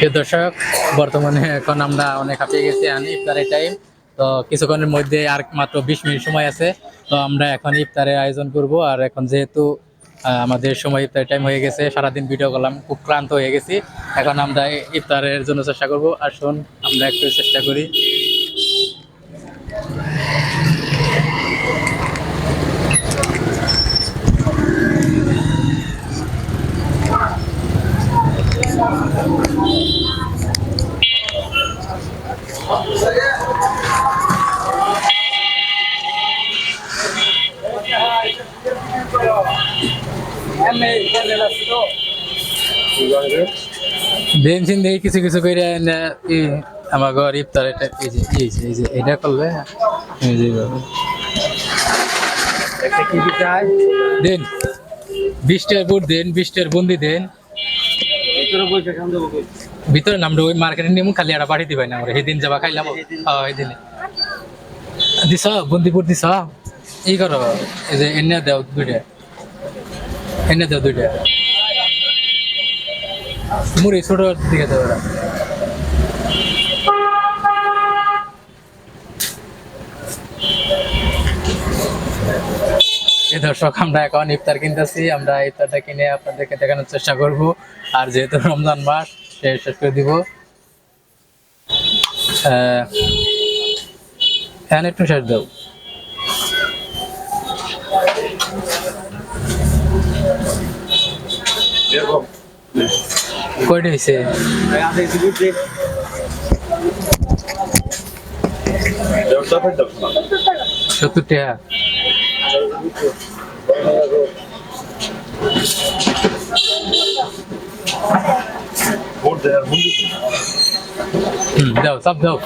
প্রিয় দর্শক, বর্তমানে এখন আমরা অনেক হাঁপিয়ে গেছি ইফতারের টাইম। তো কিছুক্ষণের মধ্যে আর মাত্র 20 মিনিট সময় আছে। তো আমরা এখন ইফতারের আয়োজন করব। আর এখন যেহেতু আমাদের সময় ইফতারের টাইম হয়ে গেছে, সারাদিন ভিডিও করলাম, খুব ক্লান্ত হয়ে গেছি। এখন আমরা ইফতারের জন্য চেষ্টা করব। আসুন আমরা একটু চেষ্টা করি। দিন দেখি কিছু কিছু করে আমার ঘর ইফতার এটা করলে দেন 20টার বুট দেন, 20টার বন্দি দেন। ভিতরে নামটা ওই মার্কেটে নিয়ে খালি একটা পাঠিয়ে দিবাই না আমরা সেদিন যাবা খাইলাম। ওই দিনে দিছ বন্দিপুর দিছ ই করো, এই যে এনে দাও দুইটা, এনে দাও দুইটা মুড়ি ছোট দিকে দাও। এই দর্শক, আমরা এখন ইফতার কিনতেছি। আমরা ইফতারটা কিনে আপনাদেরকে দেখানোর চেষ্টা করব। আর যেহেতু রমজান মাস, শেষ করে দিব। হ্যাঁ, একটু শেষ দাও। কয়টা হয়েছে? 70 টাকা। দাও, সব দাও।